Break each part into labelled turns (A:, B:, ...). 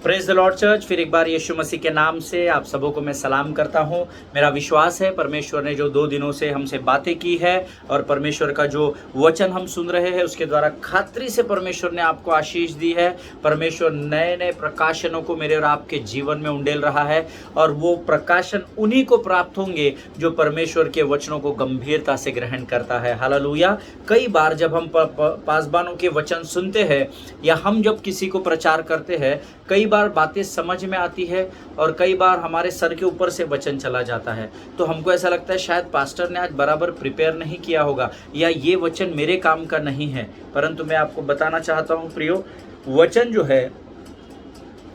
A: Praise the Lord church. फिर एक बार यीशु मसीह के नाम से आप सबों को मैं सलाम करता हूं। मेरा विश्वास है परमेश्वर ने जो 2 दिनों से हमसे बातें की है और परमेश्वर का जो वचन हम सुन रहे हैं उसके द्वारा खातरी से परमेश्वर ने आपको आशीष दी है। परमेश्वर नए नए प्रकाशनों को मेरे और आपके जीवन में उंडेल रहा है और वो प्रकाशन उन्हीं को प्राप्त होंगे जो परमेश्वर के वचनों को गंभीरता से ग्रहण करता है। हालेलुया। कई बार जब हम पासबानों के वचन सुनते हैं या हम जब किसी को प्रचार करते हैं, कई बार बातें समझ में आती है और कई बार हमारे सर के ऊपर से वचन चला जाता है, तो हमको ऐसा लगता है शायद पास्टर ने आज बराबर प्रिपेयर नहीं किया होगा या ये वचन मेरे काम का नहीं है। परंतु मैं आपको बताना चाहता हूँ प्रियो, वचन जो है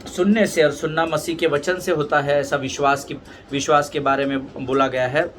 A: सुनने से और सुनना मसीह के वचन से होता है, ऐसा विश्वास के बारे में बोला गया है।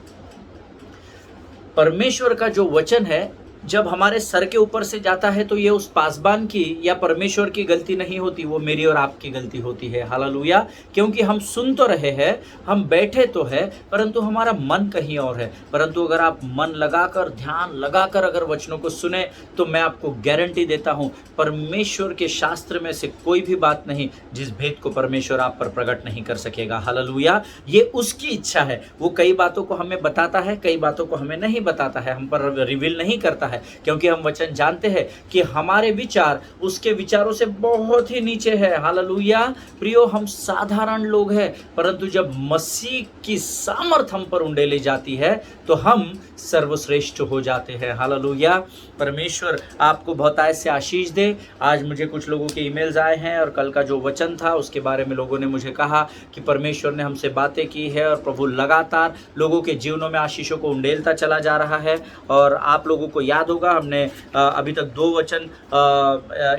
A: परमेश्वर का जो वचन है जब हमारे सर के ऊपर से जाता है तो ये उस पासबान की या परमेश्वर की गलती नहीं होती, वो मेरी और आपकी गलती होती है। हालेलुया। क्योंकि हम सुन तो रहे हैं, हम बैठे तो है, परंतु हमारा मन कहीं और है। परंतु अगर आप मन लगाकर, ध्यान लगाकर अगर वचनों को सुने तो मैं आपको गारंटी देता हूँ, परमेश्वर के शास्त्र में से कोई भी बात नहीं जिस भेद को परमेश्वर आप पर प्रकट नहीं कर सकेगा। हालेलुया। ये उसकी इच्छा है। वो कई बातों को हमें बताता है, कई बातों को हमें नहीं बताता है, हम पर रिवील नहीं करता है, क्योंकि हम वचन जानते हैं कि हमारे विचार उसके विचारों से बहुत ही नीचे है। हालेलुया। प्रियो, हम साधारण लोग हैं, परंतु जब मसीह की सामर्थ हम पर उंडेली जाती है तो हम सर्वश्रेष्ठ हो जाते हैं। हालेलुया। परमेश्वर आपको बहुतायत से आशीष दे। आज मुझे कुछ लोगों के ईमेल्स आए हैं और कल का जो वचन था उसके बारे में लोगों ने मुझे कहा कि परमेश्वर ने हमसे बातें की है और प्रभु लगातार लोगों के जीवनों में आशीषों को उंडेलता चला जा रहा है। और आप लोगों को याद होगा, हमने अभी तक 2 वचन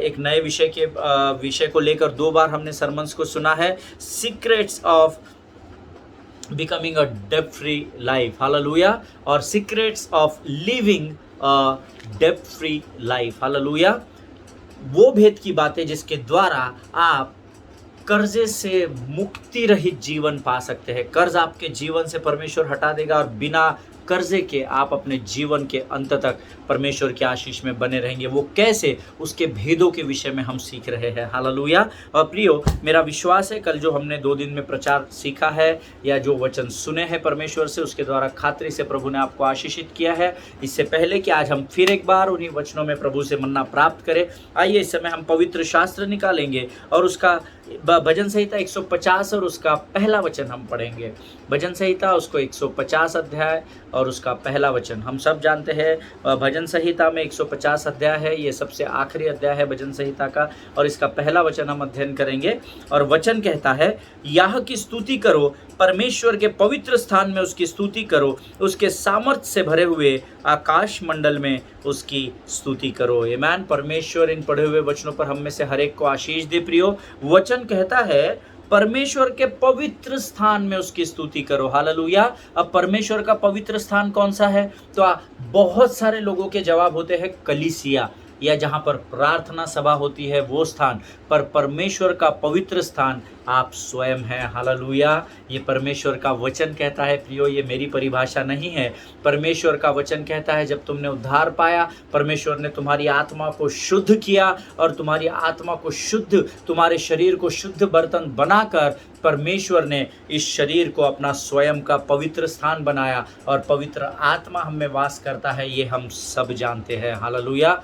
A: एक नए विषय को लेकर 2 बार हमने सरमन्स को सुना है। सीक्रेट्स ऑफ बिकमिंग अ डेब्ट फ्री लाइफ। हालेलुया। और सीक्रेट्स ऑफ लिविंग अ डेब्ट फ्री लाइफ। हालेलुया। वो भेद की बातें जिसके द्वारा आप कर्जे से मुक्ति रहित जीवन पा सकते हैं। कर्ज आपके जीवन से परमेश्वर हटा देगा और बिना कर्जे के आप अपने जीवन के अंत तक परमेश्वर के आशीष में बने रहेंगे। वो कैसे, उसके भेदों के विषय में हम सीख रहे हैं। हालेलुया। और प्रियो, मेरा विश्वास है कल जो हमने 2 दिन में प्रचार सीखा है या जो वचन सुने हैं परमेश्वर से, उसके द्वारा खातरी से प्रभु ने आपको आशीषित किया है। इससे पहले कि आज हम फिर एक बार उन्हीं वचनों में प्रभु से मन्ना प्राप्त करें, आइए इस समय हम पवित्र शास्त्र निकालेंगे और उसका भजन संहिता 150 और उसका पहला वचन हम पढ़ेंगे। भजन संहिता उसको 150 अध्याय और उसका पहला वचन। हम सब जानते हैं भजन संहिता में 150 अध्याय है, ये सबसे आखिरी अध्याय है भजन संहिता का, और इसका पहला वचन हम अध्ययन करेंगे। और वचन कहता है, याह की स्तुति करो, परमेश्वर के पवित्र स्थान में उसकी स्तुति करो, उसके सामर्थ्य से भरे हुए आकाश मंडल में उसकी स्तुति करो। आमीन। परमेश्वर इन पढ़े हुए वचनों पर हम में से हर एक को आशीष दे। प्रियो, वचन कहता है परमेश्वर के पवित्र स्थान में उसकी स्तुति करो। हालेलुया। अब परमेश्वर का पवित्र स्थान कौन सा है? तो बहुत सारे लोगों के जवाब होते हैं कलीसिया, या जहाँ पर प्रार्थना सभा होती है वो स्थान। पर परमेश्वर का पवित्र स्थान आप स्वयं हैं। हालेलुया। ये परमेश्वर का वचन कहता है। प्रियो, ये मेरी परिभाषा नहीं है। परमेश्वर का वचन कहता है जब तुमने उद्धार पाया, परमेश्वर ने तुम्हारी आत्मा को शुद्ध किया और तुम्हारी आत्मा को शुद्ध, तुम्हारे शरीर को शुद्ध बर्तन बनाकर परमेश्वर ने इस शरीर को अपना स्वयं का पवित्र स्थान बनाया और पवित्र आत्मा हम में वास करता है। ये हम सब जानते हैं। Hallelujah.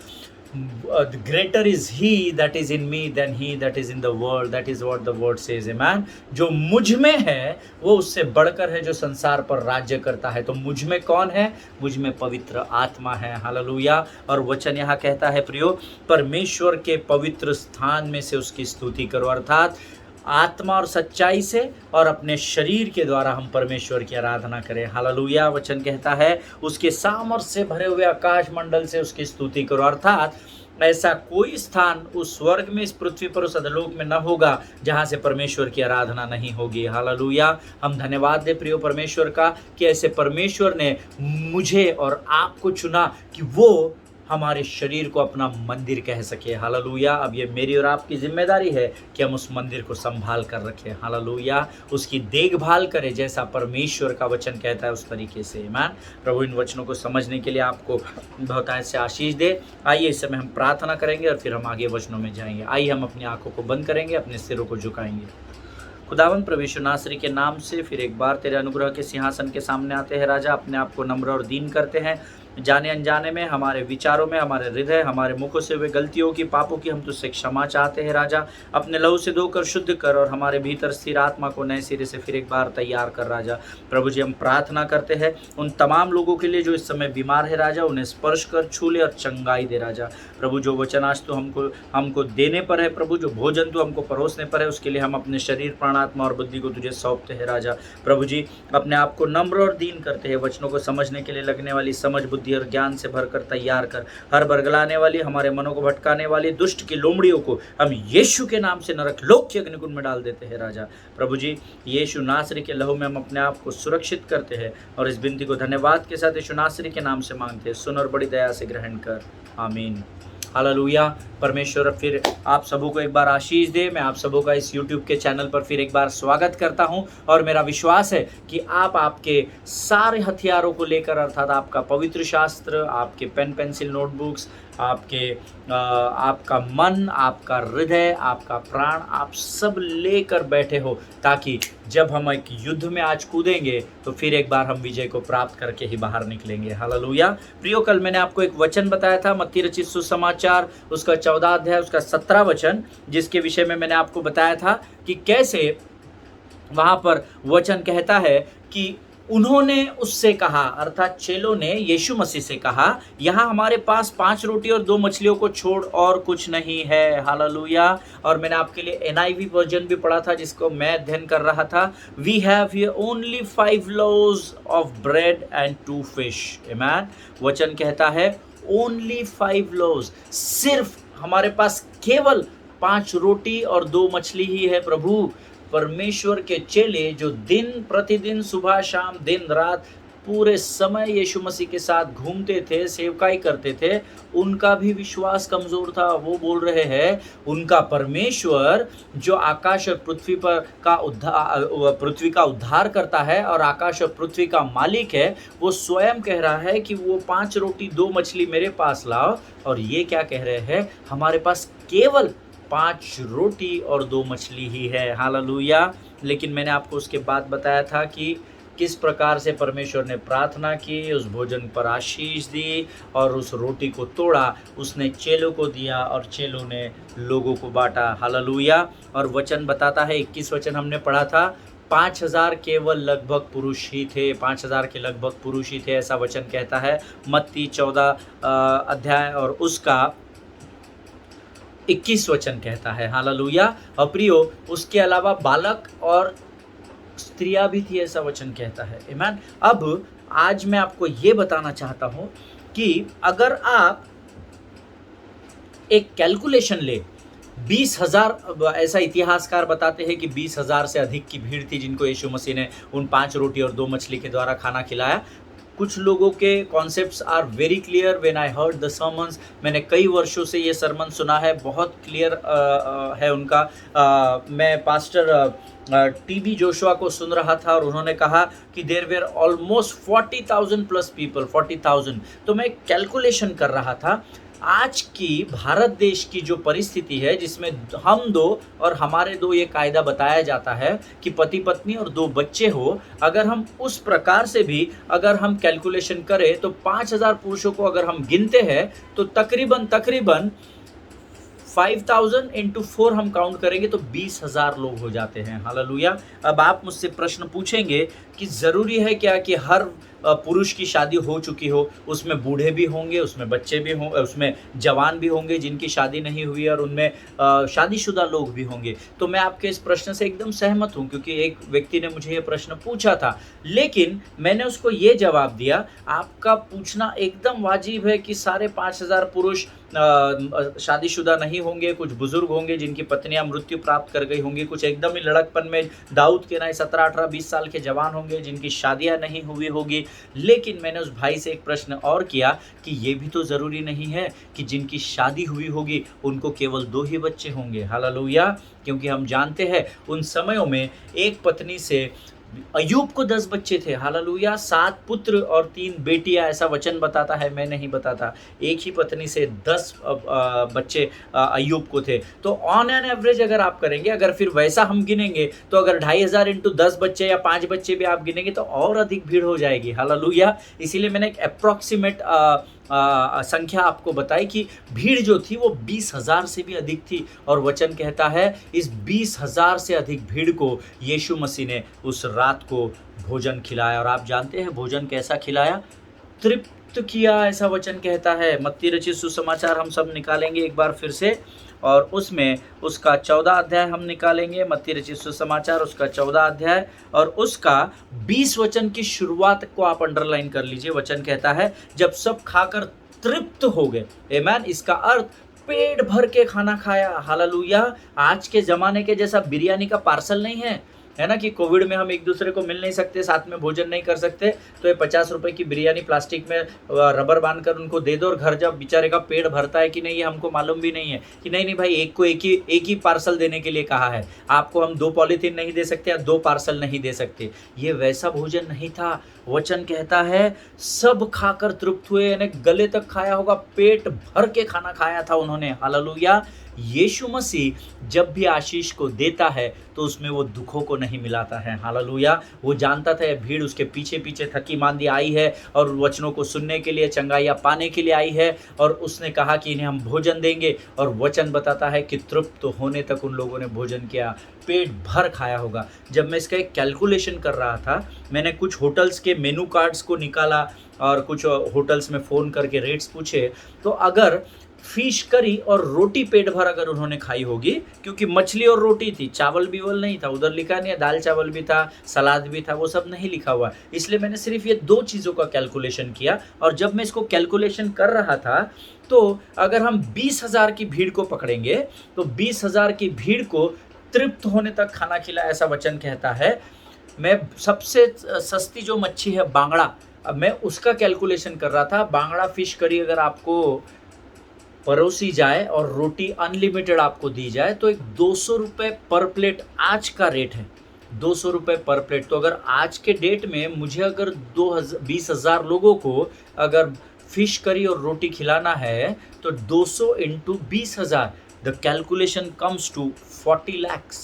A: Greater is he that is in me than he that is in the world. That is what the word says. Amen. जो मुझ में है वो उससे बढ़कर है जो संसार पर राज्य करता है। तो मुझ में कौन है? मुझ में पवित्र आत्मा है। हालेलुया। और वचन यहाँ कहता है प्रियो, परमेश्वर के पवित्र स्थान में से उसकी स्तुति करो, अर्थात आत्मा और सच्चाई से और अपने शरीर के द्वारा हम परमेश्वर की आराधना करें। हालेलुया। वचन कहता है उसके सामर्थ्य से भरे हुए आकाश मंडल से उसकी स्तुति करो, अर्थात ऐसा कोई स्थान उस स्वर्ग में, इस पृथ्वी पर, उस अधोलोक में न होगा जहाँ से परमेश्वर की आराधना नहीं होगी। हालेलुया। हम धन्यवाद दे प्रियो परमेश्वर का कि ऐसे परमेश्वर ने मुझे और आपको चुना कि वो हमारे शरीर को अपना मंदिर कह सके। हालेलुया। अब ये मेरी और आपकी जिम्मेदारी है कि हम उस मंदिर को संभाल कर रखें। हालेलुया। उसकी देखभाल करें जैसा परमेश्वर का वचन कहता है उस तरीके से। आमीन। प्रभु इन वचनों को समझने के लिए आपको बहुतायत से आशीष दे। आइए इस समय हम प्रार्थना करेंगे और फिर हम आगे वचनों में जाएंगे। आइए हम अपनी आंखों को बंद करेंगे, अपने सिरों को झुकाएंगे। खुदावंद प्रभु यीशु नासरी के नाम से फिर एक बार तेरे अनुग्रह के सिंहासन के सामने आते हैं राजा। अपने आप को नम्र और दीन करते हैं। जाने अनजाने में, हमारे विचारों में, हमारे हृदय, हमारे मुखों से हुए गलतियों की, पापों की हम तुझसे क्षमा चाहते हैं राजा। अपने लहू से धोकर शुद्ध कर और हमारे भीतर स्थिर आत्मा को नए सिरे से फिर एक बार तैयार कर राजा। प्रभु जी हम प्रार्थना करते हैं उन तमाम लोगों के लिए जो इस समय बीमार है राजा, उन्हें स्पर्श कर, छू ले और चंगाई दे राजा। प्रभु जो वचन आज तो हमको देने पर है प्रभु, जो भोजन तो हमको परोसने पर है, उसके लिए हम अपने शरीर, प्राण, आत्मा और बुद्धि को तुझे सौंपते हैं राजा। प्रभु जी अपने आप को नम्र और दीन करते हैं। वचनों को समझने के लिए लगने वाली समझ, बुद्धि और ज्ञान से भरकर तैयार कर। हर बरगलाने वाली, हमारे मनों को भटकाने वाली दुष्ट की लोमड़ियों को हम यीशु के नाम से नरक लोक के अग्निकुंड में डाल देते हैं राजा। प्रभु जी यीशु नासरी के लहू में हम अपने आप को सुरक्षित करते हैं और इस विनती को धन्यवाद के साथ यीशु नासरी के नाम से मांगते हैं। सुन और बड़ी दया से ग्रहण कर। आमीन। हालेलुया। परमेश्वर फिर आप सबों को एक बार आशीष दे। मैं आप सबों का इस YouTube के चैनल पर फिर एक बार स्वागत करता हूं और मेरा विश्वास है कि आप आपके सारे हथियारों को लेकर, अर्थात आपका पवित्र शास्त्र, आपके पेन पेंसिल नोटबुक्स, आपका मन, आपका हृदय, आपका प्राण, आप सब लेकर बैठे हो, ताकि जब हम एक युद्ध में आज कूदेंगे तो फिर एक बार हम विजय को प्राप्त करके ही बाहर निकलेंगे। हालेलुया। प्रियो, कल मैंने आपको एक वचन बताया था, मत्ती रचित सुसमाचार उसका 14 अध्याय उसका 17 वचन, जिसके विषय में मैंने आपको बताया था कि कैसे वहां पर वचन कहता है कि उन्होंने उससे कहा, अर्थात चेलों ने यीशु मसीह से कहा, यहाँ हमारे पास 5 रोटी और 2 मछलियों को छोड़ और कुछ नहीं है। हालेलुया। और मैंने आपके लिए NIV वर्जन भी पढ़ा था जिसको मैं अध्ययन कर रहा था। We have here only 5 loaves of bread and 2 fish। आमीन। वचन कहता है ओनली 5 loaves, सिर्फ हमारे पास केवल 5 रोटी और 2 मछली ही है। प्रभु परमेश्वर के चेले जो दिन प्रतिदिन, सुबह शाम, दिन रात, पूरे समय यीशु मसीह के साथ घूमते थे, सेवकाई करते थे, उनका भी विश्वास कमजोर था। वो बोल रहे हैं उनका परमेश्वर जो आकाश और पृथ्वी पृथ्वी का उद्धार करता है और आकाश और पृथ्वी का मालिक है, वो स्वयं कह रहा है कि वो 5 रोटी 2 मछली मेरे पास लाओ। और ये क्या कह रहे हैं, हमारे पास केवल 5 रोटी और 2 मछली ही है। हालेलुया। लेकिन मैंने आपको उसके बाद बताया था कि किस प्रकार से परमेश्वर ने प्रार्थना की, उस भोजन पर आशीष दी और उस रोटी को तोड़ा, उसने चेलों को दिया और चेलों ने लोगों को बांटा। हालेलुया। और वचन बताता है, 21 वचन हमने पढ़ा था, 5000 केवल लगभग पुरुष ही थे, 5000 के लगभग पुरुष ही थे, ऐसा वचन कहता है मत्ती 14 अध्याय और उसका 21 वचन कहता है। हालेलुया। और प्रियो, उसके अलावा बालक और स्त्रियां भी थी, ऐसा वचन कहता है। आमीन। अब आज मैं आपको ये बताना चाहता हूं कि अगर आप एक कैलकुलेशन ले, 20,000, ऐसा इतिहासकार बताते हैं कि 20,000 से अधिक की भीड़ थी जिनको यीशु मसीह ने उन 5 रोटी और 2 मछली के द्वारा खाना खिलाया। कुछ लोगों के concepts are very clear when I heard the sermons. मैंने कई वर्षों से ये सरमन सुना है, बहुत क्लियर है उनका। मैं पास्टर TB जोशुआ को सुन रहा था और उन्होंने कहा कि there were almost 40,000 plus people, 40,000। तो मैं कैलकुलेशन कर रहा था, आज की भारत देश की जो परिस्थिति है जिसमें हम 2 और हमारे 2 ये कायदा बताया जाता है कि पति पत्नी और 2 बच्चे हो, अगर हम उस प्रकार से भी अगर हम कैलकुलेशन करें तो 5,000 पुरुषों को अगर हम गिनते हैं तो तकरीबन 5,000 into 4 हम काउंट करेंगे तो 20,000 लोग हो जाते हैं। हालेलुया। अब आप मुझसे प्रश्न पूछेंगे कि ज़रूरी है क्या कि हर पुरुष की शादी हो चुकी हो, उसमें बूढ़े भी होंगे, उसमें बच्चे भी हों, उसमें जवान भी होंगे जिनकी शादी नहीं हुई और उनमें शादीशुदा लोग भी होंगे। तो मैं आपके इस प्रश्न से एकदम सहमत हूं, क्योंकि एक व्यक्ति ने मुझे ये प्रश्न पूछा था, लेकिन मैंने उसको ये जवाब दिया, आपका पूछना एकदम वाजिब है कि सारे 5,000 पुरुष शादीशुदा नहीं होंगे, कुछ बुजुर्ग होंगे जिनकी पत्नियां मृत्यु प्राप्त कर गई होंगी, कुछ एकदम ही लड़कपन में दाऊद के नए 17, 18, 20 साल के जवान होंगे जिनकी शादियां नहीं हुई होगी। लेकिन मैंने उस भाई से एक प्रश्न और किया कि ये भी तो ज़रूरी नहीं है कि जिनकी शादी हुई होगी उनको केवल 2 ही बच्चे होंगे। हालेलुया! क्योंकि हम जानते हैं उन समयों में एक पत्नी से अय्यूब को 10 बच्चे थे। हालेलुया! 7 पुत्र और 3 बेटियां, ऐसा वचन बताता है, मैं नहीं बताता। एक ही पत्नी से 10 बच्चे अय्यूब को थे। तो ऑन एन एवरेज अगर आप करेंगे, अगर फिर वैसा हम गिनेंगे तो अगर 2500 इंटू 10 बच्चे या 5 बच्चे भी आप गिनेंगे तो और अधिक भीड़ हो जाएगी। हालेलुया! इसीलिए मैंने एक अप्रॉक्सीमेट संख्या आपको बताई कि भीड़ जो थी वो 20,000 से भी अधिक थी। और वचन कहता है इस 20,000 से अधिक भीड़ को यीशु मसीह ने उस रात को भोजन खिलाया। और आप जानते हैं भोजन कैसा खिलाया? तृप्त किया, ऐसा वचन कहता है। मत्ती रचित सुसमाचार हम सब निकालेंगे एक बार फिर से, और उसमें उसका 14 अध्याय हम निकालेंगे। मत्ती रचित सुसमाचार उसका 14 अध्याय और उसका 20 वचन की शुरुआत को आप अंडरलाइन कर लीजिए। वचन कहता है जब सब खाकर तृप्त हो गए। आमीन। इसका अर्थ पेट भर के खाना खाया। हालेलुया! आज के ज़माने के जैसा बिरयानी का पार्सल नहीं है ना, कि कोविड में हम एक दूसरे को मिल नहीं सकते, साथ में भोजन नहीं कर सकते, तो ये 50 रुपए की बिरयानी प्लास्टिक में रबर बांध कर उनको दे दो और घर जब बेचारे का पेट भरता है कि नहीं ये हमको मालूम भी नहीं है कि नहीं भाई एक को एक ही पार्सल देने के लिए कहा है, आपको हम 2 पॉलीथीन नहीं दे सकते या 2 पार्सल नहीं दे सकते। ये वैसा भोजन नहीं था। वचन कहता है सब खाकर तृप्त हुए, यानी गले तक खाया होगा, पेट भर के खाना खाया था उन्होंने। हालेलुया! यीशु मसीह जब भी आशीष को देता है तो उसमें वो दुखों को नहीं मिलाता है। हालेलुया! वो जानता था भीड़ उसके पीछे पीछे थकी मांदी आई है और वचनों को सुनने के लिए, चंगाइयाँ पाने के लिए आई है, और उसने कहा कि इन्हें हम भोजन देंगे। और वचन बताता है कि तृप्त होने तक उन लोगों ने भोजन किया, पेट भर खाया होगा। जब मैं इसका एक कैलकुलेशन कर रहा था, मैंने कुछ होटल्स के मेनू कार्ड्स को निकाला और कुछ होटल्स में फ़ोन करके रेट्स पूछे, तो अगर फिश करी और रोटी पेट भर अगर उन्होंने खाई होगी, क्योंकि मछली और रोटी थी, चावल बीवल नहीं था, उधर लिखा नहीं है, दाल चावल भी था, सलाद भी था, वो सब नहीं लिखा हुआ, इसलिए मैंने सिर्फ ये 2 चीज़ों का कैलकुलेशन किया। और जब मैं इसको कैलकुलेशन कर रहा था तो अगर हम 20,000 की भीड़ को पकड़ेंगे तो 20,000 की भीड़ को तृप्त होने तक खाना खिलाया, ऐसा वचन कहता है। मैं सबसे सस्ती जो मच्छी है बांगड़ा, अब मैं उसका कैलकुलेशन कर रहा था। बांगड़ा फिश करी अगर आपको परोसी जाए और रोटी अनलिमिटेड आपको दी जाए तो एक 200 रुपये पर प्लेट आज का रेट है, 200 रुपये पर प्लेट। तो अगर आज के डेट में मुझे अगर 20,000 लोगों को अगर फिश करी और रोटी खिलाना है तो 200 into 20,000, the calculation comes to 40 lakhs।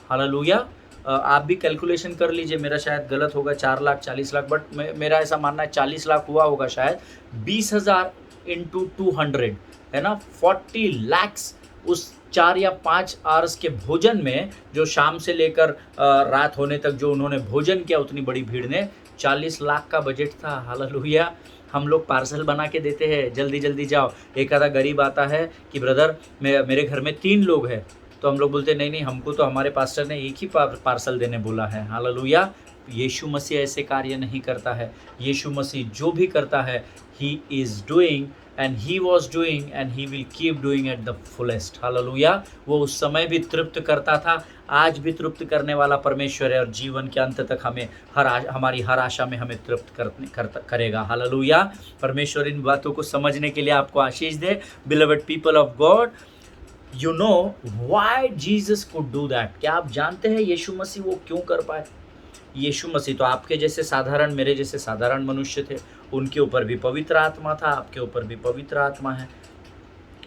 A: Hallelujah! आप भी कैलकुलेशन कर लीजिए, मेरा शायद गलत होगा, 4 लाख 40 लाख, बट मेरा ऐसा मानना है 40 लाख हुआ होगा शायद। 20,000 इंटू 200 है ना, 40 lakhs उस 4 या 5 आवर्स के भोजन में, जो शाम से लेकर रात होने तक जो उन्होंने भोजन किया, उतनी बड़ी भीड़ ने 40 लाख का बजट था। हालेलुया! हम लोग पार्सल बना के देते हैं, जल्दी जल्दी जाओ। एक आधा गरीब आता है कि ब्रदर मेरे घर में 3 लोग हैं, तो हम लोग बोलते नहीं हमको तो हमारे पास्टर ने एक ही पार्सल देने बोला है। हालेलुया! यीशु मसीह ऐसे कार्य नहीं करता है। यीशु मसीह जो भी करता है, he is doing and he was doing and he will keep doing at the fullest। Hallelujah! वो उस समय भी तृप्त करता था, आज भी तृप्त करने वाला परमेश्वर है, और जीवन के अंत तक हमें हमारी हर आशा में हमें तृप्त करेगा। हालेलुया! परमेश्वर इन बातों को समझने के लिए आपको आशीष दे। Beloved people of God, you know why Jesus could do that. क्या आप जानते हैं यीशु मसीह वो क्यों कर पाए? यीशु मसीह तो आपके जैसे साधारण, मेरे जैसे साधारण मनुष्य थे, उनके ऊपर भी पवित्र आत्मा था, आपके ऊपर भी पवित्र आत्मा है।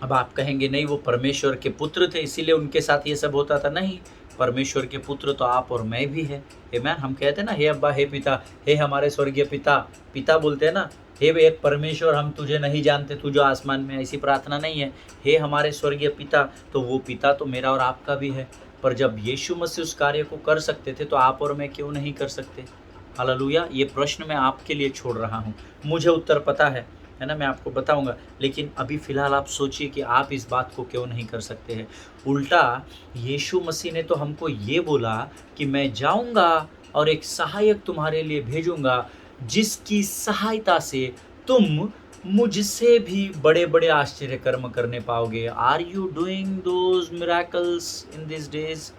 A: अब आप कहेंगे नहीं वो परमेश्वर के पुत्र थे इसीलिए उनके साथ ये सब होता था। नहीं, परमेश्वर के पुत्र तो आप और मैं भी है। आमीन। हम कहते हैं ना, हे अब्बा, हे पिता, हे हमारे स्वर्गीय पिता, पिता बोलते हैं ना, हे एक परमेश्वर हम तुझे नहीं जानते, तू जो आसमान में, ऐसी प्रार्थना नहीं है। हे हमारे स्वर्गीय पिता, तो वो पिता तो मेरा और आपका भी है। पर जब यीशु मसीह उस कार्य को कर सकते थे तो आप और मैं क्यों नहीं कर सकते? हालेलुया! ये प्रश्न मैं आपके लिए छोड़ रहा हूँ, मुझे उत्तर पता है ना, मैं आपको बताऊंगा, लेकिन अभी फ़िलहाल आप सोचिए कि आप इस बात को क्यों नहीं कर सकते हैं। उल्टा यीशु मसीह ने तो हमको ये बोला कि मैं जाऊंगा और एक सहायक तुम्हारे लिए भेजूंगा, जिसकी सहायता से तुम मुझसे भी बड़े बड़े आश्चर्य कर्म करने पाओगे। Are you doing those miracles in this days?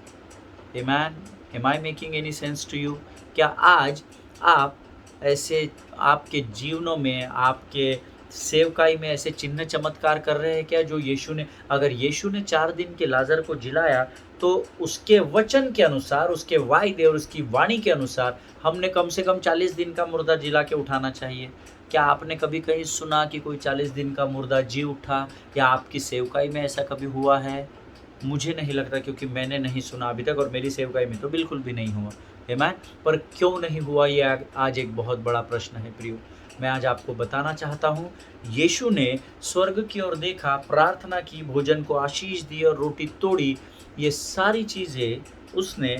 A: Amen. Am I making any sense to you? क्या आज आप ऐसे आपके जीवनों में, आपके सेवकाई में ऐसे चिन्ह चमत्कार कर रहे हैं क्या, जो यीशु ने, अगर यीशु ने 4 दिन के लाजर को जिलाया तो उसके वचन के अनुसार, उसके वायदे और उसकी वाणी के अनुसार हमने कम से कम 40 दिन का मुर्दा जिला के उठाना चाहिए। क्या आपने कभी कहीं सुना कि कोई 40 दिन का मुर्दा जी उठा, या आपकी सेवकाई में ऐसा कभी हुआ है? मुझे नहीं लगता, क्योंकि मैंने नहीं सुना अभी तक, और मेरी सेवकाई में तो बिल्कुल भी नहीं हुआ। आमीन। पर क्यों नहीं हुआ, ये आज एक बहुत बड़ा प्रश्न है प्रियो। मैं आज आपको बताना चाहता हूँ, यीशु ने स्वर्ग की ओर देखा, प्रार्थना की, भोजन को आशीष दी और रोटी तोड़ी। ये सारी चीज़ें उसने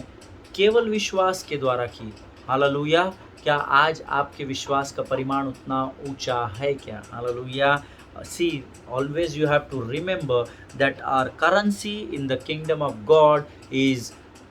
A: केवल विश्वास के द्वारा की। हालेलुया। क्या आज आपके विश्वास का परिमाण उतना ऊंचा है क्या? Hallelujah. See, always you have to remember that our currency in the kingdom of God is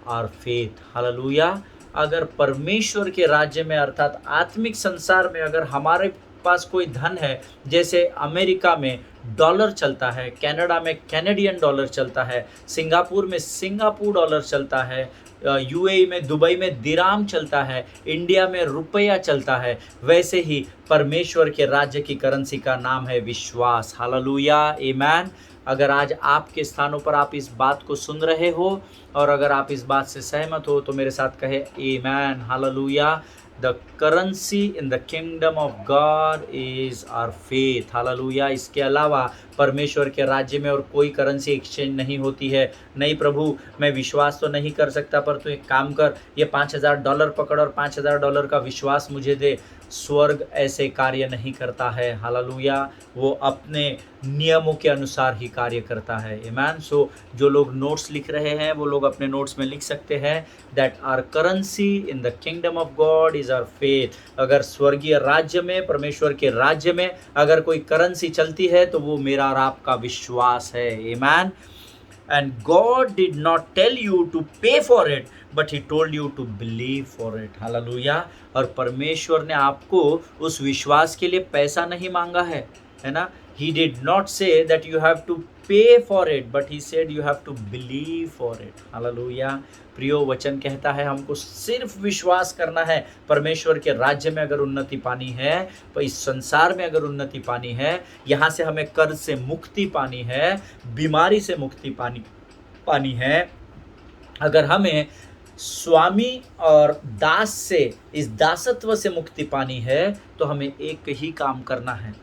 A: our faith. Hallelujah. अगर परमेश्वर के राज्य में, अर्थात आत्मिक संसार में, अगर हमारे पास कोई धन है, जैसे अमेरिका में डॉलर चलता है, कनाडा में कैनेडियन डॉलर चलता है, सिंगापुर में सिंगापुर डॉलर चलता है, यूएई में, दुबई में दिराम चलता है, इंडिया में रुपया चलता है, वैसे ही परमेश्वर के राज्य की करेंसी का नाम है विश्वास। हालेलुया। आमीन। अगर आज आपके स्थानों पर आप इस बात को सुन रहे हो, और अगर आप इस बात से सहमत हो, तो मेरे साथ कहे आमीन। Hallelujah. The currency in the kingdom of God is our faith. Hallelujah. इसके अलावा परमेश्वर के राज्य में और कोई करेंसी एक्सचेंज नहीं होती है। नहीं प्रभु, मैं विश्वास तो नहीं कर सकता, पर तू एक काम कर, ये $5000 पकड़ और $5000 का विश्वास मुझे दे। स्वर्ग ऐसे कार्य नहीं करता है। हालेलुया। वो अपने नियमों के अनुसार ही कार्य करता है। आमीन। सो जो लोग नोट्स लिख रहे हैं, वो लोग अपने नोट्स में लिख सकते हैं that our currency in the kingdom of God is our faith. अगर स्वर्गीय राज्य में, परमेश्वर के राज्य में अगर कोई करेंसी चलती है, तो वो मेरा और आपका विश्वास है। आमीन। And God did not tell you to pay for it, but He told you to believe for it. Hallelujah. और परमेश्वर ने आपको उस विश्वास के लिए पैसा नहीं मांगा है ना? He did not say that you have to pay for it, but He said you have to believe for it. Hallelujah. प्रियो, वचन कहता है हमको सिर्फ विश्वास करना है। परमेश्वर के राज्य में अगर उन्नति पानी है, तो इस संसार में अगर उन्नति पानी है, यहाँ से हमें कर्ज से मुक्ति पानी है, बीमारी से मुक्ति पानी है, अगर हमें स्वामी और दास से, इस दासत्व से मुक्ति पानी है, तो हमें एक ही काम करना है,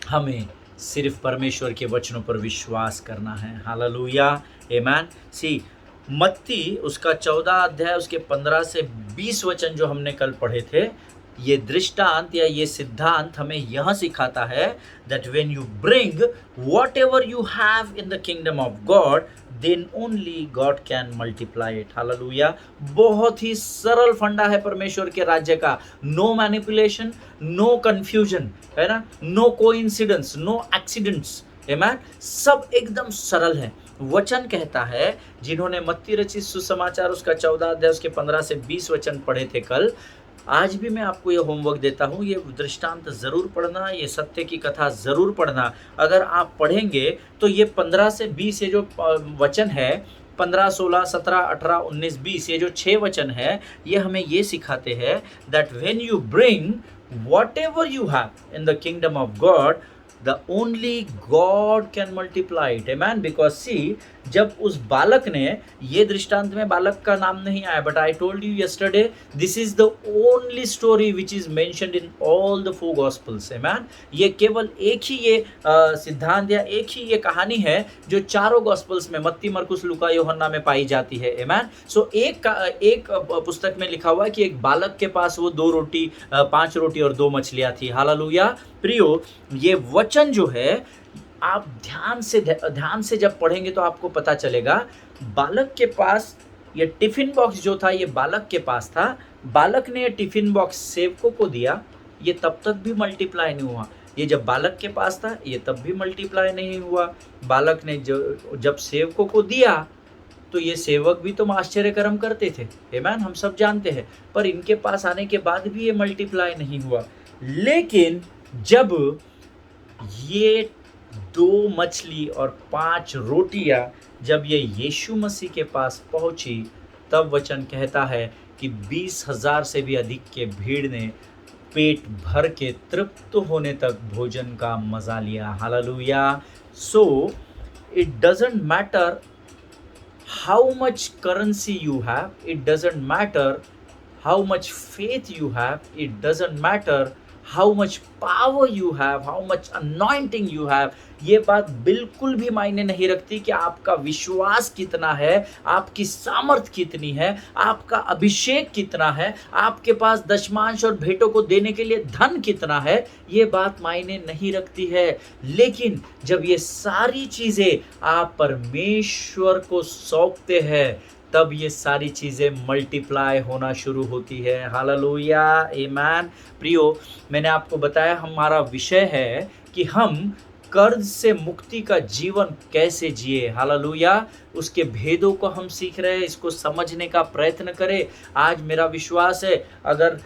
A: हमें सिर्फ परमेश्वर के वचनों पर विश्वास करना है। हालेलुया। आमीन। सी मत्ती उसका 14 अध्याय उसके 15 से 20 वचन जो हमने कल पढ़े थे, ये दृष्टांत या ये सिद्धांत हमें यह सिखाता है that when you bring whatever you have in the kingdom of God, then only God can multiply it. Hallelujah. बहुत ही सरल फंडा है परमेश्वर के राज्य का। नो मैनिपुलेशन, नो कंफ्यूजन, है ना? No coincidence, no accidents. आमीन। सब एकदम सरल है। वचन कहता है, जिन्होंने मत्ती रचित सुसमाचार उसका 14 अध्याय उसके 15 से 20 वचन पढ़े थे कल, आज भी मैं आपको ये होमवर्क देता हूँ, ये दृष्टांत ज़रूर पढ़ना, ये सत्य की कथा ज़रूर पढ़ना। अगर आप पढ़ेंगे तो ये 15 से 20 ये जो वचन है, 15, 16, 17, 18, 19, 20, ये जो 6 वचन है, ये हमें ये सिखाते हैं that when you bring whatever you have in the kingdom of God, the only God can multiply it. Amen. Because see, जब उस बालक ने, ये दृष्टांत में बालक का नाम नहीं आया, but I told you yesterday, this is the only story which is mentioned in all the 4 gospels. Amen. ये केवल एक ही ये सिद्धांत या एक ही ये कहानी है जो चारों गॉस्पल्स में, मत्ती, मरकुस, लूका, यूहन्ना में पाई जाती है। Amen. So एक पुस्तक में लिखा हुआ है कि एक बालक के पास वो 2 रोटी, 5 रोटी और 2 मछलियाँ थी। हालेलुया। प्रियो, ये वचन जो है, आप ध्यान से जब पढ़ेंगे तो आपको पता चलेगा, बालक के पास ये टिफिन बॉक्स जो था, ये बालक के पास था। बालक ने ये टिफिन बॉक्स सेवकों को दिया, ये तब तक भी मल्टीप्लाई नहीं हुआ। ये जब बालक के पास था, ये तब भी मल्टीप्लाई नहीं हुआ। बालक ने जब सेवकों को दिया, तो ये सेवक भी तो आश्चर्य कर्म करते थे। आमीन। हम सब जानते हैं, पर इनके पास आने के बाद भी ये मल्टीप्लाई नहीं हुआ। लेकिन जब ये 2 मछली और 5 रोटियां जब ये यीशु मसीह के पास पहुंची, तब वचन कहता है कि 20,000 से भी अधिक के भीड़ ने पेट भर के तृप्त होने तक भोजन का मजा लिया। Hallelujah. So it doesn't matter how much currency you have, it doesn't matter how much faith you have, it doesn't matter how much power you have, how much anointing you have। ये बात बिल्कुल भी मायने नहीं रखती कि आपका विश्वास कितना है, आपकी सामर्थ कितनी है, आपका अभिषेक कितना है, आपके पास दशमांश और भेंटों को देने के लिए धन कितना है, ये बात मायने नहीं रखती है। लेकिन जब ये सारी चीजें आप परमेश्वर को सौंपते हैं, तब ये सारी चीज़ें मल्टीप्लाई होना शुरू होती है। हालेलुया, आमीन। प्रियो, मैंने आपको बताया हमारा विषय है कि हम कर्ज से मुक्ति का जीवन कैसे जिए। हालेलुया, उसके भेदों को हम सीख रहे हैं, इसको समझने का प्रयत्न करें। आज मेरा विश्वास है अगर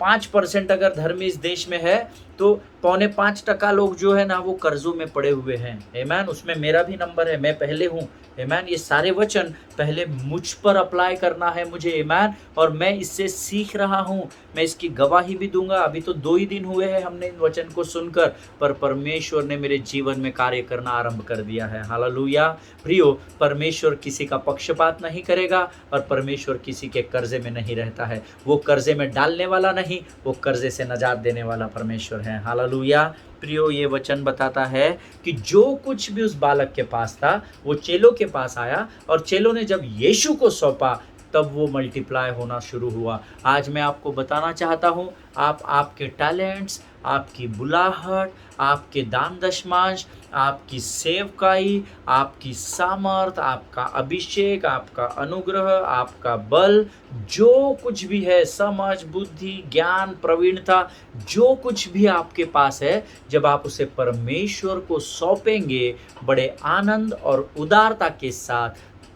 A: 5% अगर धर्म इस देश में है तो 4.25% लोग जो है ना वो कर्जों में पड़े हुए हैं। आमीन। उसमें मेरा भी नंबर है, मैं पहले हूँ। आमीन। ये सारे वचन पहले मुझ पर अप्लाई करना है मुझे। आमीन। और मैं इससे सीख रहा हूँ, मैं इसकी गवाही भी दूंगा। अभी तो 2 ही दिन हुए हैं हमने इन वचन को सुनकर, पर परमेश्वर ने मेरे जीवन में कार्य करना आरंभ कर दिया है। हालेलुया। प्रियो, परमेश्वर किसी का पक्षपात नहीं करेगा और परमेश्वर किसी के कर्जे में नहीं रहता है। वो कर्जे में डालने वाला नहीं, वो कर्जे से नजात देने वाला परमेश्वर है। हालेलुया। प्रियो, ये वचन बताता है कि जो कुछ भी उस बालक के पास था वो चेलों के पास आया, और चेलों ने जब यीशु को सौंपा तब वो मल्टीप्लाई होना शुरू हुआ। आज मैं आपको बताना चाहता हूँ, आप आपके टैलेंट्स, आपकी बुलाहट, आपके दान दशमांश, आपकी सेवकाई, आपकी सामर्थ, आपका अभिषेक, आपका अनुग्रह, आपका बल, जो कुछ भी है, समझ, बुद्धि, ज्ञान, प्रवीणता, जो कुछ भी आपके पास है, जब आप उसे परमेश्वर को सौंपेंगे बड़े आनंद और उदारता के साथ,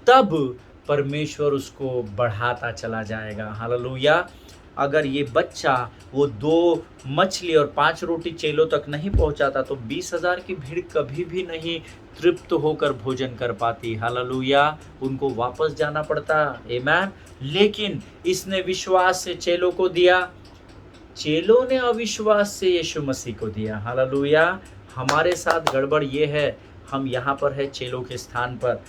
A: तब परमेश्वर उसको बढ़ाता चला जाएगा। हालेलुया। अगर ये बच्चा वो 2 मछली और 5 रोटी चेलों तक नहीं पहुंचाता तो 20,000 की भीड़ कभी भी नहीं तृप्त होकर भोजन कर पाती। हालेलुया। उनको वापस जाना पड़ता। आमीन। लेकिन इसने विश्वास से चेलों को दिया, चेलों ने अविश्वास से यीशु मसीह को दिया। हालेलुया। हमारे साथ गड़बड़ ये है, हम यहाँ पर है चेलों के स्थान पर,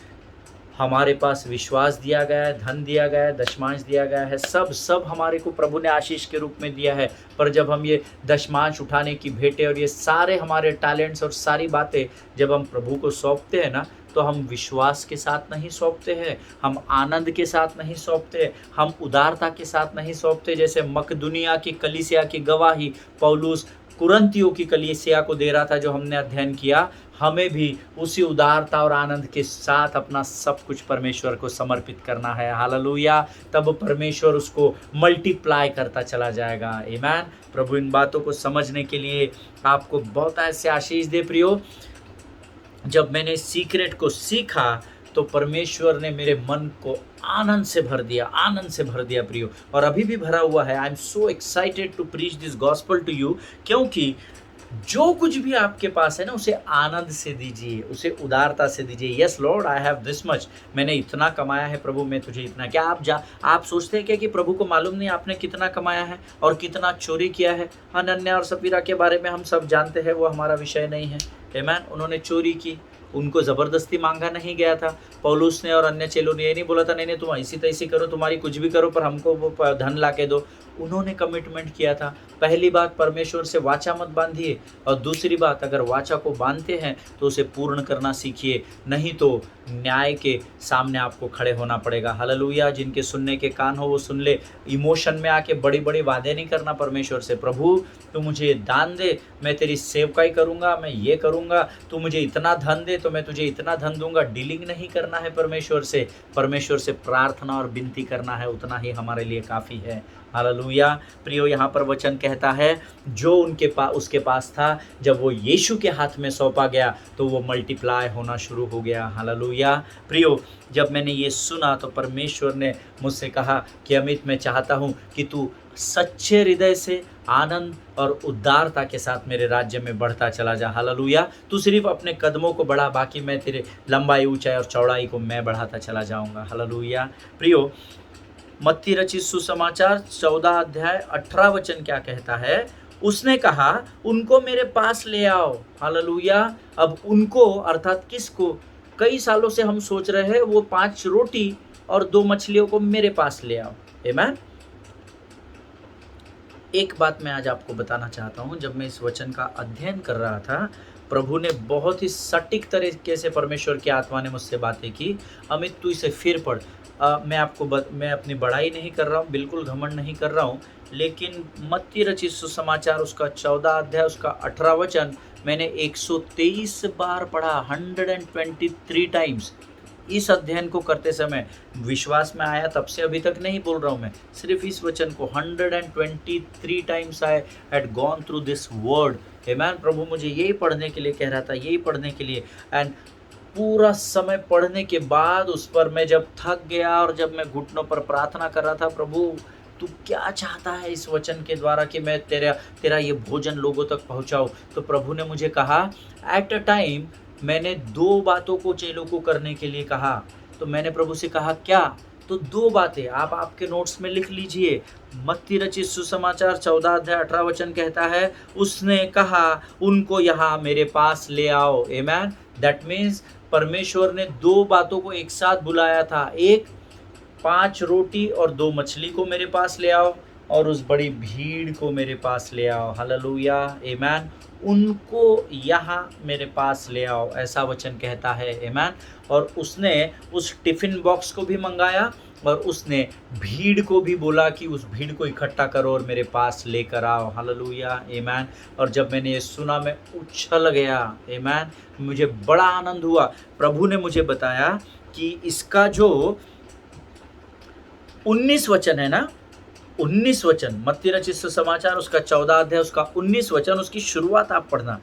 A: हमारे पास विश्वास दिया गया है, धन दिया गया है, दशमांश दिया गया है, सब हमारे को प्रभु ने आशीष के रूप में दिया है। पर जब हम ये दशमांश उठाने की भेंटें और ये सारे हमारे टैलेंट्स और सारी बातें जब हम प्रभु को सौंपते हैं ना, तो हम विश्वास के साथ नहीं सौंपते हैं, हम आनंद के साथ नहीं सौंपते, हम उदारता के साथ नहीं सौंपते। जैसे मकदुनिया की कलीसिया की गवाही पौलुस कुरंतियों की कलीसिया को दे रहा था, जो हमने अध्ययन किया, हमें भी उसी उदारता और आनंद के साथ अपना सब कुछ परमेश्वर को समर्पित करना है। हालेलुया। तब परमेश्वर उसको मल्टीप्लाई करता चला जाएगा। आमीन। प्रभु इन बातों को समझने के लिए आपको बहुत ऐसे आशीष दे। प्रियो, जब मैंने सीक्रेट को सीखा तो परमेश्वर ने मेरे मन को आनंद से भर दिया, आनंद से भर दिया प्रियो, और अभी भी भरा हुआ है। I am so excited to preach this gospel to you, क्योंकि जो कुछ भी आपके पास है ना, उसे आनंद से दीजिए, उसे उदारता से दीजिए। Yes Lord, I have this much, मैंने इतना कमाया है प्रभु, मैं तुझे इतना। क्या आप सोचते हैं क्या कि प्रभु को मालूम नहीं आपने कितना कमाया है और कितना चोरी किया है? हनन्याह और सफीरा के बारे में हम सब जानते हैं, वो हमारा विषय नहीं है। आमीन। उन्होंने चोरी की, उनको ज़बरदस्ती मांगा नहीं गया था। पौलुस ने और अन्य चेलों ने ये नहीं बोला था नहीं तुम ऐसी तैसी करो, तुम्हारी कुछ भी करो, पर हमको वो धन ला के दो। उन्होंने कमिटमेंट किया था। पहली बात, परमेश्वर से वाचा मत बांधिए, और दूसरी बात, अगर वाचा को बांधते हैं तो उसे पूर्ण करना सीखिए, नहीं तो न्याय के सामने आपको खड़े होना पड़ेगा। हालेलुया। जिनके सुनने के कान हो वो सुन ले। इमोशन में आके बड़ी बड़ी वादे नहीं करना परमेश्वर से। प्रभु तू मुझे दान दे, मैं तेरी सेवकाई करूँगा, मैं ये करूँगा, तू मुझे इतना धन दे तो मैं तुझे इतना धन दूंगा। डीलिंग नहीं करना है परमेश्वर से। परमेश्वर से प्रार्थना और विनती करना है, उतना ही हमारे लिए काफ़ी है। हालेलुया। हालेलुया। प्रियो, यहाँ पर वचन कहता है जो उसके पास था, जब वो यीशु के हाथ में सौंपा गया तो वो मल्टीप्लाई होना शुरू हो गया। हालेलुया। प्रियो, जब मैंने ये सुना तो परमेश्वर ने मुझसे कहा कि अमित, मैं चाहता हूँ कि तू सच्चे हृदय से आनंद और उदारता के साथ मेरे राज्य में बढ़ता चला जा। हालेलुया। तू सिर्फ अपने कदमों को बढ़ा, बाकी मैं तेरे लंबाई, ऊंचाई और चौड़ाई को मैं बढ़ाता चला जाऊंगा। हालेलुया। प्रियो, मत्ती रचित सुसमाचार 14 अध्याय 18 वचन क्या कहता है? उसने कहा, उनको मेरे पास ले आओ। हालेलुया। अब उनको अर्थात किसको? कई सालों से हम सोच रहे हैं वो 5 रोटी और 2 मछलियों को मेरे पास ले आओ। आमीन। एक बात मैं आज आपको बताना चाहता हूँ। जब मैं इस वचन का अध्ययन कर रहा था, प्रभु ने बहुत ही सटीक तरीके से, परमेश्वर की आत्मा ने मुझसे बातें की। अमित, तू इसे फिर पढ़। मैं अपनी बड़ाई नहीं कर रहा हूँ, बिल्कुल घमंड नहीं कर रहा हूँ, लेकिन मत्ती रचित सुसमाचार उसका 14 अध्याय उसका 18 वचन मैंने 123 बार पढ़ा, 123 टाइम्स। इस अध्ययन को करते समय विश्वास में आया, तब से अभी तक नहीं बोल रहा हूँ मैं, सिर्फ इस वचन को 123 times I had gone through this word. आमीन। प्रभु मुझे यही पढ़ने के लिए कह रहा था, यही पढ़ने के लिए। एंड पूरा समय पढ़ने के बाद उस पर मैं जब थक गया और जब मैं घुटनों पर प्रार्थना कर रहा था, प्रभु तू क्या चाहता है इस वचन के द्वारा कि मैं तेरा ये भोजन लोगों तक पहुंचाऊं, तो प्रभु ने मुझे कहा, एट अ टाइम मैंने 2 बातों को चेलों को करने के लिए कहा। तो मैंने प्रभु से कहा, क्या? तो 2 बातें आप आपके नोट्स में लिख लीजिए। मत्ती रचित सुसमाचार 14 अध्याय 18 वचन कहता है, उसने कहा, उनको यहाँ मेरे पास ले आओ। आमीन। दैट मीन्स परमेश्वर ने 2 बातों को एक साथ बुलाया था। एक, 5 रोटी और 2 मछली को मेरे पास ले आओ, और उस बड़ी भीड़ को मेरे पास ले आओ। हालेलुया। आमीन। उनको यहाँ मेरे पास ले आओ, ऐसा वचन कहता है। आमीन। और उसने उस टिफिन बॉक्स को भी मंगाया और उसने भीड़ को भी बोला कि उस भीड़ को इकट्ठा करो और मेरे पास लेकर आओ। हालेलुया। आमीन। और जब मैंने ये सुना, मैं उछल गया। आमीन। मुझे बड़ा आनंद हुआ। प्रभु ने मुझे बताया कि इसका जो 19 वचन है ना, 19 वचन, मत्ती रचित सुसमाचार उसका 14 अध्याय उसका 19 वचन, उसकी शुरुआत आप पढ़ना।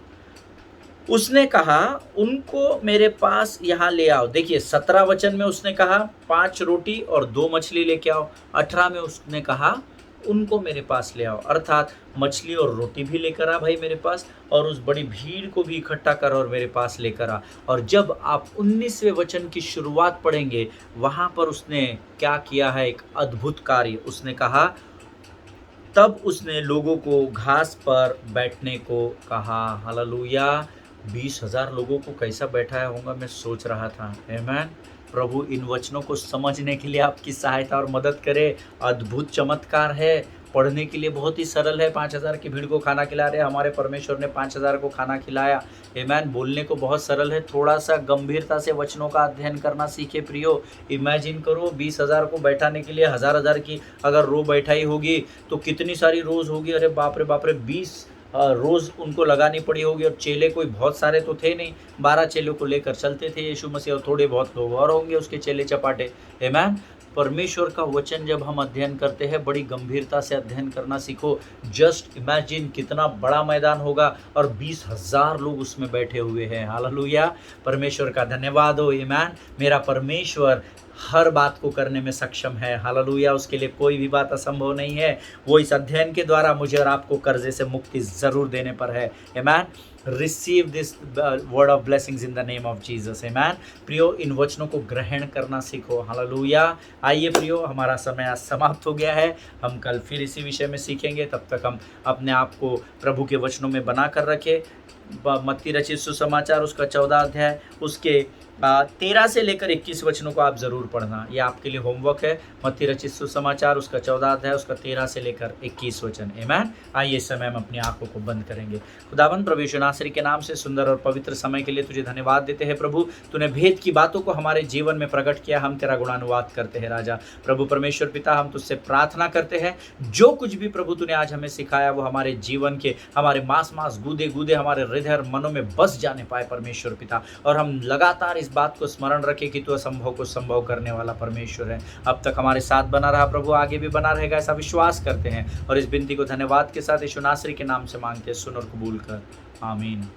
A: उसने कहा, उनको मेरे पास यहाँ ले आओ। देखिए 17 वचन में उसने कहा 5 रोटी और 2 मछली लेके आओ। 18 में उसने कहा उनको मेरे पास ले आओ, अर्थात मछली और रोटी भी लेकर आ भाई मेरे पास, और उस बड़ी भीड़ को भी इकट्ठा कर और मेरे पास लेकर आ। और जब आप 19वें वचन की शुरुआत पढ़ेंगे, वहाँ पर उसने क्या किया है, एक अद्भुत कार्य। उसने कहा, तब उसने लोगों को घास पर बैठने को कहा। हालेलुया। 20,000 लोगों को कैसा बैठाया होगा, मैं सोच रहा था। आमीन। प्रभु इन वचनों को समझने के लिए आपकी सहायता और मदद करे। अद्भुत चमत्कार है, पढ़ने के लिए बहुत ही सरल है। 5,000 की भीड़ को खाना खिला रहे, हमारे परमेश्वर ने 5,000 को खाना खिलाया। आमीन। बोलने को बहुत सरल है, थोड़ा सा गंभीरता से वचनों का अध्ययन करना सीखे प्रियो। इमेजिन करो 20,000 को बैठाने के लिए हज़ार की अगर रो बैठाई होगी तो कितनी सारी रोज़ होगी। अरे बाप रे बाप रे, 20 रोज़ उनको लगानी पड़ी होगी। और चेले कोई बहुत सारे तो थे नहीं, 12 चेलों को लेकर चलते थे यीशु मसीह, और थोड़े बहुत लोग और होंगे उसके चेले चपाटे। आमीन। परमेश्वर का वचन जब हम अध्ययन करते हैं, बड़ी गंभीरता से अध्ययन करना सीखो। जस्ट इमेजिन कितना बड़ा मैदान होगा और 20,000 लोग उसमें बैठे हुए हैं। हालेलुया। परमेश्वर का धन्यवाद हो। आमीन। मेरा परमेश्वर हर बात को करने में सक्षम है। हालेलुया। उसके लिए कोई भी बात असंभव नहीं है। वो इस अध्ययन के द्वारा मुझे और आपको कर्जे से मुक्ति ज़रूर देने पर है। आमीन। Receive this word of blessings in the name of Jesus. आमीन। प्रियो, इन वचनों को ग्रहण करना सीखो। हालेलुया। आइए प्रियो, हमारा समय आज समाप्त हो गया है। हम कल फिर इसी विषय में सीखेंगे। तब तक हम अपने आप को प्रभु के वचनों में बना कर रखें। मत्ती रचित सुसमाचार उसका 14 अध्याय उसके 13 से लेकर 21 वचनों को आप जरूर पढ़ना, ये आपके लिए होमवर्क है। मत्ती रचित सुसमाचार उसका 14 अध्याय उसका 13 से लेकर 21 वचन। आमीन। आइए इस समय हम अपनी आंखों को बंद करेंगे। खुदावंद प्रभु यीशु नासरी के नाम से सुंदर और पवित्र समय के लिए तुझे धन्यवाद देते हैं प्रभु। तूने भेद की बातों को हमारे जीवन में प्रकट किया, हम तेरा गुणानुवाद करते हैं राजा। प्रभु परमेश्वर पिता, हम तुझसे प्रार्थना करते हैं, जो कुछ भी प्रभु तूने आज हमें सिखाया वो हमारे जीवन के, हमारे मांस गूदे गूदे हमारे हृदय और मनों में बस जाने पाए परमेश्वर पिता, और हम लगातार इस बात को स्मरण रखें कि तू असंभव को संभव करने वाला परमेश्वर है। अब तक हमारे साथ बना रहा प्रभु, आगे भी बना रहेगा, ऐसा विश्वास करते हैं और इस विनती को धन्यवाद के साथ यीशु नासरी के नाम से मांगते हैं, सुन और कबूल कर, आमीन।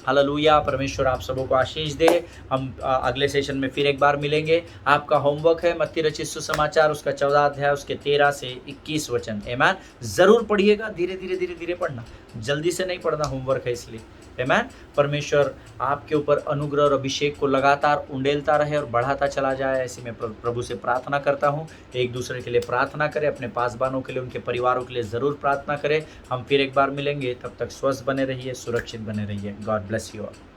A: हालेलुया। परमेश्वर आप सबों को आशीष दे। हम अगले सेशन में फिर एक बार मिलेंगे। आपका होमवर्क है मत्ती रचित सुसमाचार उसका 14 अध्याय उसके 13 से 21 वचन। आमीन। जरूर पढ़िएगा, धीरे धीरे धीरे धीरे पढ़ना, जल्दी से नहीं पढ़ना, होमवर्क है इसलिए। आमीन। परमेश्वर आपके ऊपर अनुग्रह और अभिषेक को लगातार उंडेलता रहे और बढ़ाता चला जाए, ऐसी मैं प्रभु से प्रार्थना करता हूँ। एक दूसरे के लिए प्रार्थना करें, अपने पासबानों के लिए, उनके परिवारों के लिए ज़रूर प्रार्थना करें। हम फिर एक बार मिलेंगे, तब तक स्वस्थ बने रहिए, सुरक्षित बने रहिए। God bless you all.